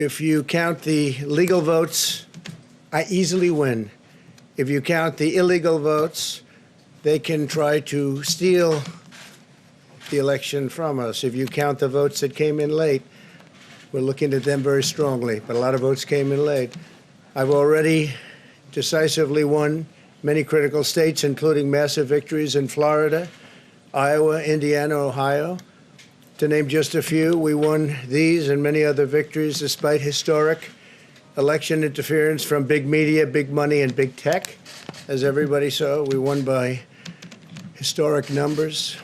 If you count the legal votes, I easily win. If you count the illegal votes, they can try to steal the election from us. If you count the votes that came in late, we're looking at them very strongly, but a lot of votes came in late. I've already decisively won many critical states, including massive victories in Florida, Iowa, Indiana, Ohio. To name just a few, we won these and many other victories despite historic election interference from big media, big money, and big tech. As everybody saw, we won by historic numbers.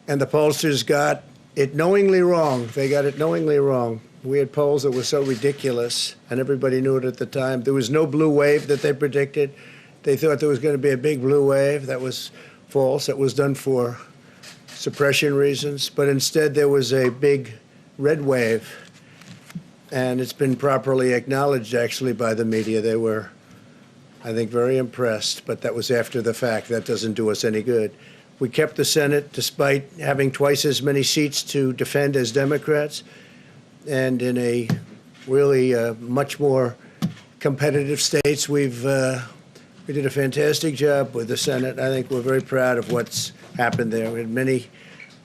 And the pollsters got it knowingly wrong. They got it knowingly wrong. We had polls that were so ridiculous, and everybody knew it at the time. There was no blue wave that they predicted. They thought there was going to be a big blue wave. That was false. That was done for suppression reasons. But instead, there was a big red wave. And it's been properly acknowledged, actually, by the media. They were, I think, very impressed. But that was after the fact. That doesn't do us any good. We kept the Senate despite having twice as many seats to defend as Democrats. And in a really much more competitive states, we did a fantastic job with the Senate. I think we're very proud of what's happened there. We had many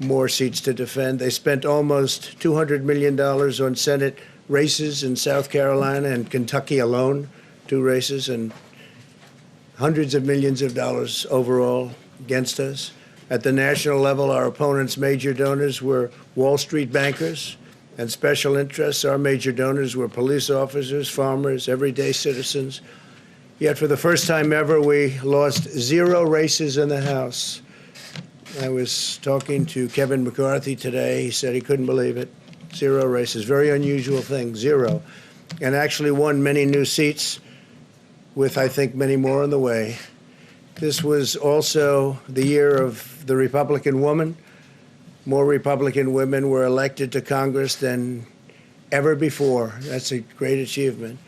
more seats to defend. They spent almost $200 million on Senate races in South Carolina and Kentucky alone, 2 races, and hundreds of millions of dollars overall against us. At the national level, our opponents' major donors were Wall Street bankers and special interests. Our major donors were police officers, farmers, everyday citizens. Yet for the first time ever, we lost 0 races in the House. I was talking to Kevin McCarthy today. He said he couldn't believe it. 0 races, very unusual thing, 0. And actually won many new seats with, I think, many more on the way. This was also the year of the Republican woman. More Republican women were elected to Congress than ever before. That's a great achievement.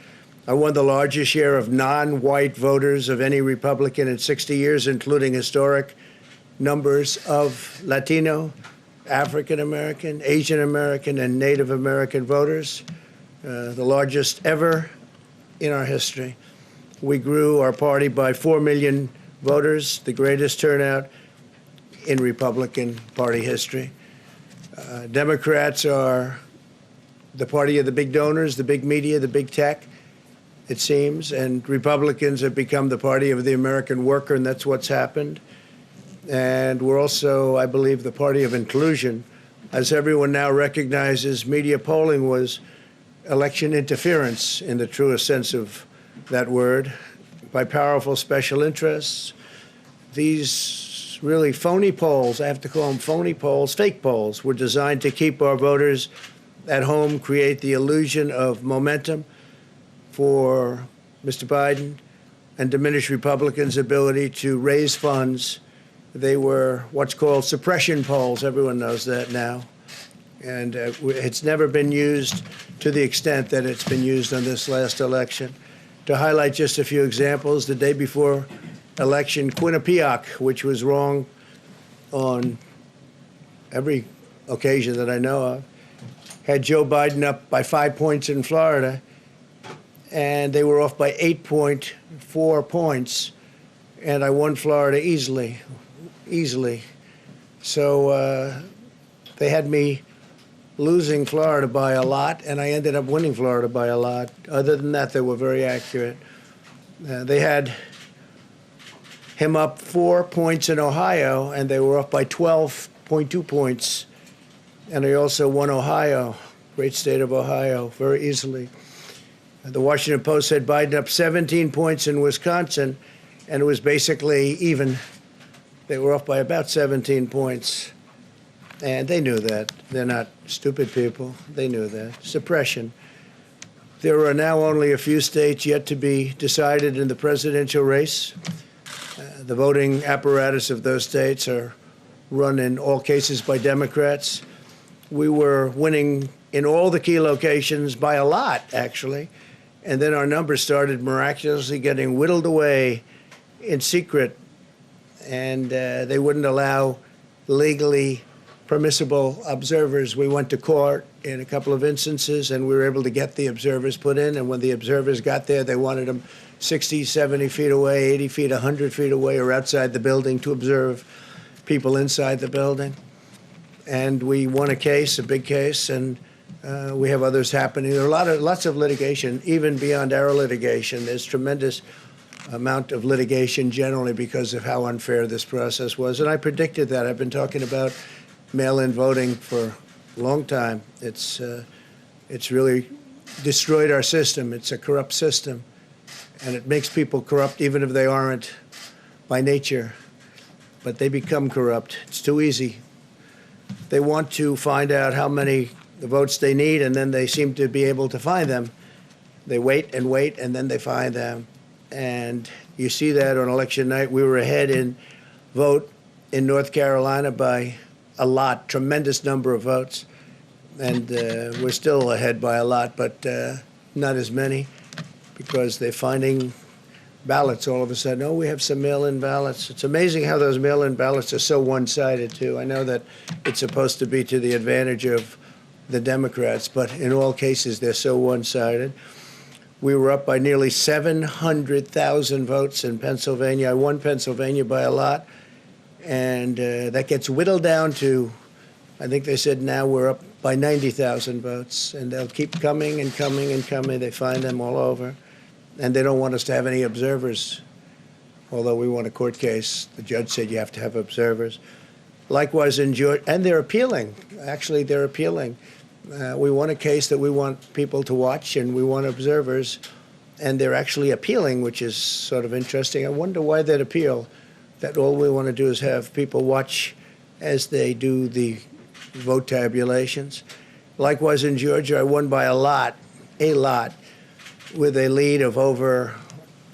I won the largest share of non-white voters of any Republican in 60 years, including historic numbers of Latino, African American, Asian American, and Native American voters, the largest ever in our history. We grew our party by 4 million voters, the greatest turnout in Republican Party history. Democrats are the party of the big donors, the big media, the big tech, it seems, and Republicans have become the party of the American worker, and that's what's happened. And we're also, I believe, the party of inclusion. As everyone now recognizes, media polling was election interference in the truest sense of that word by powerful special interests. These really phony polls, I have to call them phony polls, fake polls, were designed to keep our voters at home, create the illusion of momentum for Mr. Biden, and diminish Republicans' ability to raise funds. They were what's called suppression polls. Everyone knows that now. And it's never been used to the extent that it's been used on this last election. To highlight just a few examples, the day before election, Quinnipiac, which was wrong on every occasion that I know of, had Joe Biden up by 5 points in Florida, and they were off by 8.4 points, and I won Florida easily. So they had me losing Florida by a lot, and I ended up winning Florida by a lot. Other than that, they were very accurate. They had him up 4 points in Ohio, and they were off by 12.2 points. And I also won Ohio, great state of Ohio, very easily. The Washington Post said Biden up 17 points in Wisconsin, and it was basically even. They were off by about 17 points. And they knew that. They're not stupid people. They knew that. Suppression. There are now only a few states yet to be decided in the presidential race. The voting apparatus of those states are run in all cases by Democrats. We were winning in all the key locations by a lot, actually. And then our numbers started miraculously getting whittled away in secret. And they wouldn't allow legally permissible observers. We went to court in a couple of instances, and we were able to get the observers put in. And when the observers got there, they wanted them 60, 70 feet away, 80 feet, 100 feet away, or outside the building to observe people inside the building. And we won a case, a big case, and we have others happening. There are lots of litigation, even beyond our litigation. There's tremendous amount of litigation generally because of how unfair this process was. And I predicted that. I've been talking about mail-in voting for a long time. It's really destroyed our system. It's a corrupt system, and it makes people corrupt even if they aren't by nature. But they become corrupt. It's too easy. They want to find out how many votes they need, and then they seem to be able to find them. They wait, and then they find them. And you see that on election night. We were ahead in vote in North Carolina by a lot, tremendous number of votes. And we're still ahead by a lot, but not as many, because they're finding ballots all of a sudden. Oh, we have some mail-in ballots. It's amazing how those mail-in ballots are so one-sided, too. I know that it's supposed to be to the advantage of the Democrats, but in all cases, they're so one-sided. We were up by nearly 700,000 votes in Pennsylvania. I won Pennsylvania by a lot, and that gets whittled down to, I think they said now we're up by 90,000 votes, and they'll keep coming and coming and coming. They find them all over. And they don't want us to have any observers, although we won a court case. The judge said you have to have observers. Likewise in Georgia, and they're appealing. Actually, they're appealing. We won a case that we want people to watch, and we want observers, and they're actually appealing, which is sort of interesting. I wonder why they'd appeal, that all we want to do is have people watch as they do the vote tabulations. Likewise in Georgia, I won by a lot, with a lead of over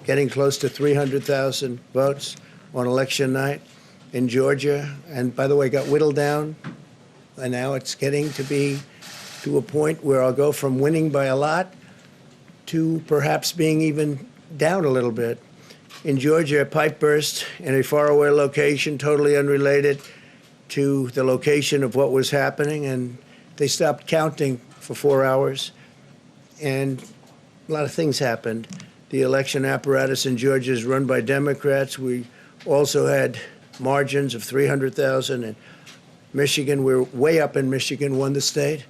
getting close to 300,000 votes on election night in Georgia. And by the way, got whittled down, and now it's getting to be to a point where I'll go from winning by a lot to perhaps being even down a little bit. In Georgia, a pipe burst in a faraway location, totally unrelated to the location of what was happening, and they stopped counting for 4 hours, and a lot of things happened. The election apparatus in Georgia is run by Democrats. We also had margins of 300,000 in Michigan. We're way up in Michigan, won the state.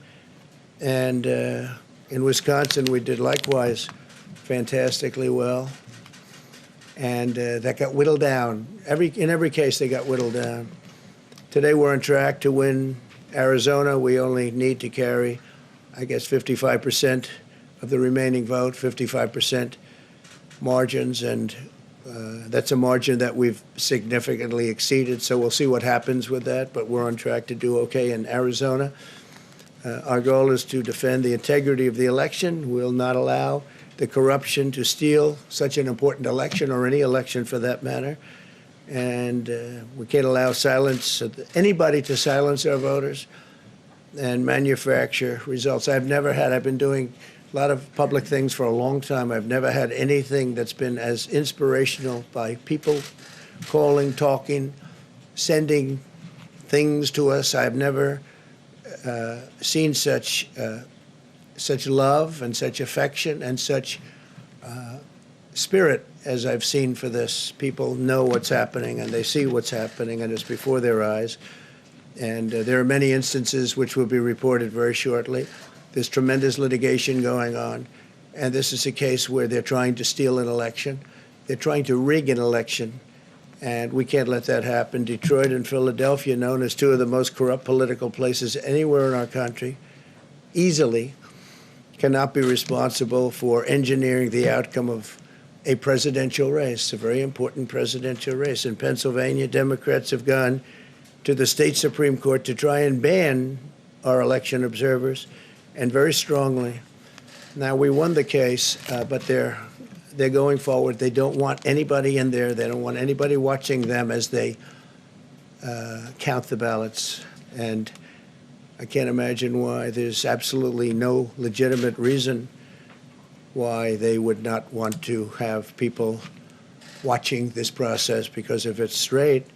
And in Wisconsin, we did likewise fantastically well. And that got whittled down. In every case, they got whittled down. Today, we're on track to win Arizona. We only need to carry, I guess, 55% of the remaining vote, 55% margins, and that's a margin that we've significantly exceeded, so we'll see what happens with that, but we're on track to do okay in Arizona. Our goal is to defend the integrity of the election. We'll not allow the corruption to steal such an important election, or any election for that matter, and we can't allow anybody to silence our voters and manufacture results. I've been doing a lot of public things for a long time. I've never had anything that's been as inspirational, by people calling, talking, sending things to us. I've never seen such love and such affection and such spirit as I've seen for this. People know what's happening, and they see what's happening, and it's before their eyes. And there are many instances which will be reported very shortly. There's tremendous litigation going on, and this is a case where they're trying to steal an election. They're trying to rig an election, and we can't let that happen. Detroit and Philadelphia, known as two of the most corrupt political places anywhere in our country, easily cannot be responsible for engineering the outcome of a presidential race, a very important presidential race. In Pennsylvania, Democrats have gone to the state Supreme Court to try and ban our election observers, and very strongly. Now, we won the case, but they're going forward. They don't want anybody in there. They don't want anybody watching them as they count the ballots. And I can't imagine why. There's absolutely no legitimate reason why they would not want to have people watching this process, because if it's straight,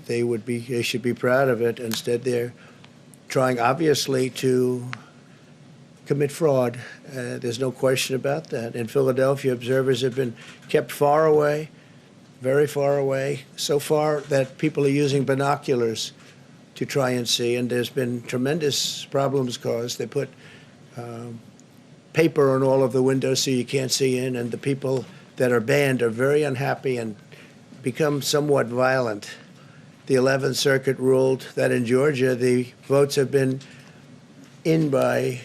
they should be proud of it. Instead, they're trying, obviously, to commit fraud. There's no question about that. In Philadelphia, observers have been kept far away, very far away, so far that people are using binoculars to try and see, and there's been tremendous problems caused. They put paper on all of the windows so you can't see in, and the people that are banned are very unhappy and become somewhat violent. The 11th Circuit ruled that in Georgia the votes have been in by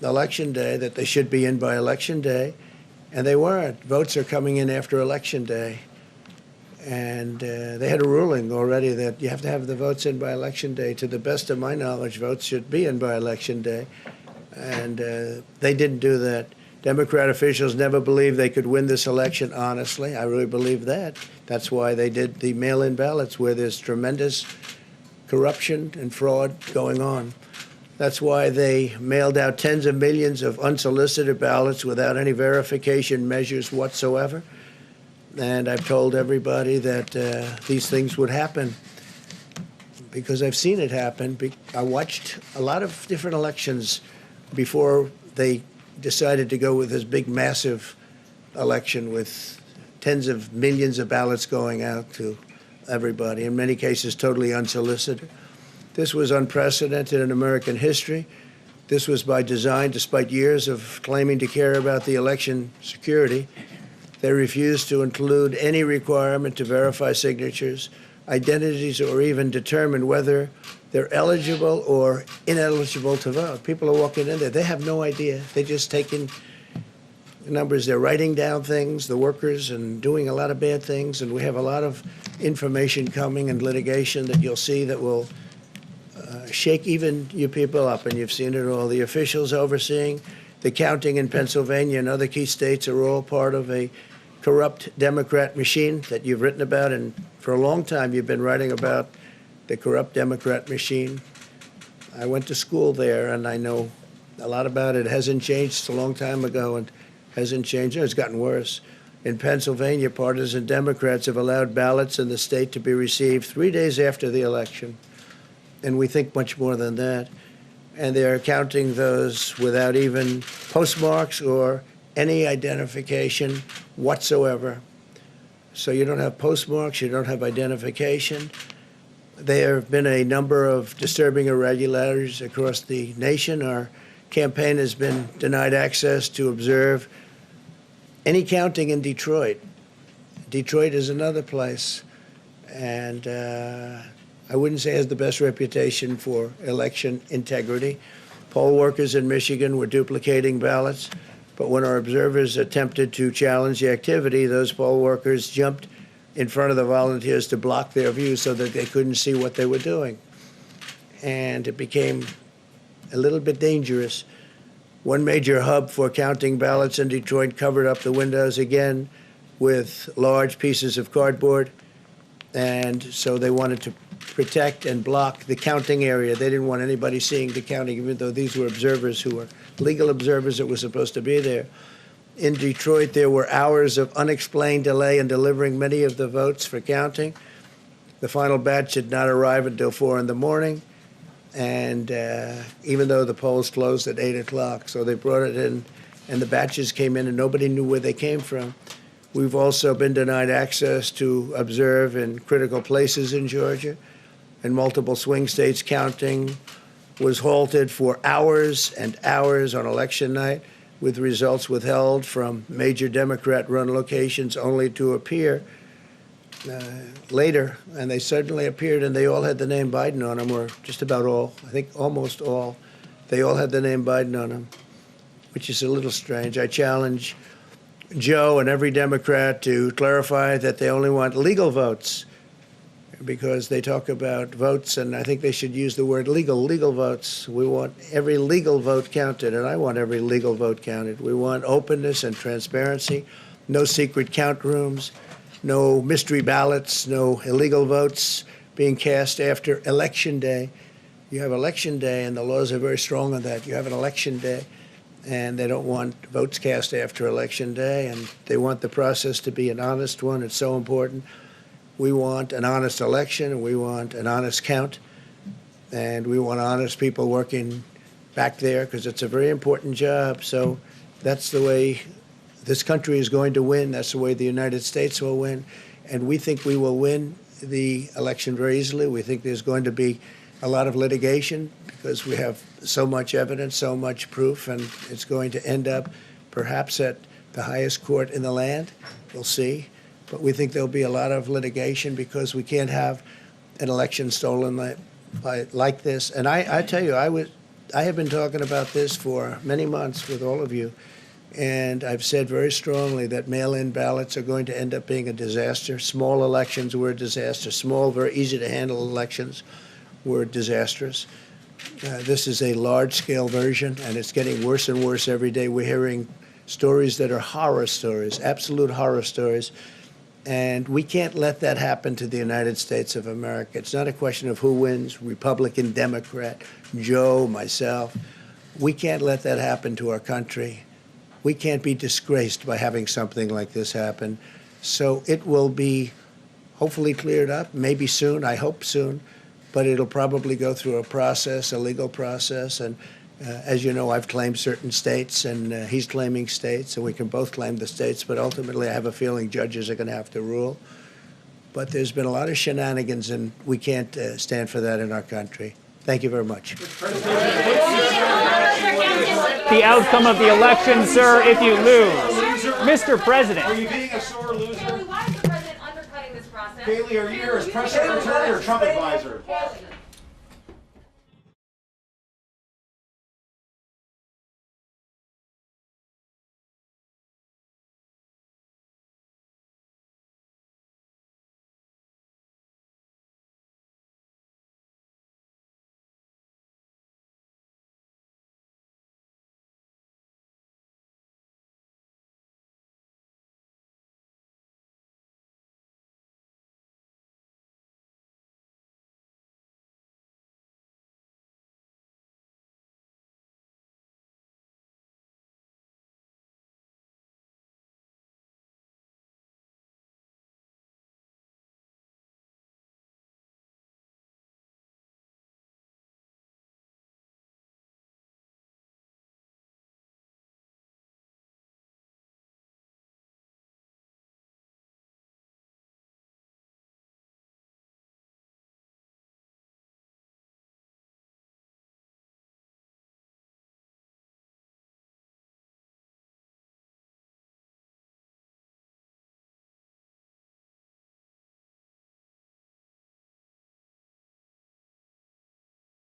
Election Day, that they should be in by Election Day, and they weren't. Votes are coming in after Election Day. And they had a ruling already that you have to have the votes in by Election Day. To the best of my knowledge, votes should be in by Election Day. And they didn't do that. Democrat officials never believed they could win this election honestly. I really believe that. That's why they did the mail-in ballots, where there's tremendous corruption and fraud going on. That's why they mailed out tens of millions of unsolicited ballots without any verification measures whatsoever. And I've told everybody that these things would happen because I've seen it happen. I watched a lot of different elections before they decided to go with this big, massive election with tens of millions of ballots going out to everybody, in many cases totally unsolicited. This was unprecedented in American history. This was by design, despite years of claiming to care about the election security. They refused to include any requirement to verify signatures, identities, or even determine whether they're eligible or ineligible to vote. People are walking in there. They have no idea. They're just taking numbers. They're writing down things, the workers, and doing a lot of bad things. And we have a lot of information coming and litigation that you'll see that will shake even you people up. And you've seen it all. The officials overseeing the counting in Pennsylvania and other key states are all part of a corrupt Democrat machine that you've written about, and for a long time you've been writing about the corrupt Democrat machine. I went to school there, and I know a lot about it. It hasn't changed. It's a long time ago, and hasn't changed. It's gotten worse. In Pennsylvania, partisan Democrats have allowed ballots in the state to be received 3 days after the election, and we think much more than that. And they're counting those without even postmarks or any identification whatsoever. So you don't have postmarks, you don't have identification. There have been a number of disturbing irregularities across the nation. Our campaign has been denied access to observe any counting in Detroit. Detroit is another place, and I wouldn't say it has the best reputation for election integrity. Poll workers in Michigan were duplicating ballots, but when our observers attempted to challenge the activity, those poll workers jumped in front of the volunteers to block their view so that they couldn't see what they were doing. And it became a little bit dangerous. One major hub for counting ballots in Detroit covered up the windows again with large pieces of cardboard, and so they wanted to protect and block the counting area. They didn't want anybody seeing the counting, even though these were observers who were legal observers that were supposed to be there. In Detroit, there were hours of unexplained delay in delivering many of the votes for counting. The final batch did not arrive until 4 in the morning, and even though the polls closed at 8 o'clock. So they brought it in, and the batches came in, and nobody knew where they came from. We've also been denied access to observe in critical places in Georgia. In multiple swing states, counting was halted for hours and hours on election night, with results withheld from major Democrat-run locations only to appear later. And they suddenly appeared, and they all had the name Biden on them, or just about all. I think almost all. They all had the name Biden on them, which is a little strange. I challenge Joe and every Democrat to clarify that they only want legal votes, because they talk about votes, and I think they should use the word legal votes. We want every legal vote counted, and I want every legal vote counted. We want openness and transparency, no secret count rooms, no mystery ballots, no illegal votes being cast after Election Day. You have Election Day, and the laws are very strong on that. You have an Election Day, and they don't want votes cast after Election Day, and they want the process to be an honest one. It's so important. We want an honest election. We want an honest count. And we want honest people working back there because it's a very important job. So that's the way this country is going to win. That's the way the United States will win. And we think we will win the election very easily. We think there's going to be a lot of litigation because we have so much evidence, so much proof, and it's going to end up perhaps at the highest court in the land. We'll see. But we think there'll be a lot of litigation because we can't have an election stolen like this. And I tell you, I have been talking about this for many months with all of you, and I've said very strongly that mail-in ballots are going to end up being a disaster. Small elections were a disaster. Small, very easy to handle elections were disastrous. This is a large-scale version, and it's getting worse and worse every day. We're hearing stories that are horror stories, absolute horror stories. And we can't let that happen to the United States of America. It's not a question of who wins, Republican, Democrat, Joe, myself. We can't let that happen to our country. We can't be disgraced by having something like this happen. So it will be hopefully cleared up, maybe soon, I hope soon, but it'll probably go through a process, a legal process. And as you know, I've claimed certain states, and he's claiming states, and we can both claim the states, but ultimately I have a feeling judges are going to have to rule. But there's been a lot of shenanigans, and we can't stand for that in our country. Thank you very much. The outcome of the election, sir, if you lose. Mr. President. Are you being a sore loser? Haley, why is the president undercutting this process? Haley, are you here as press secretary or Trump advisor? Haley.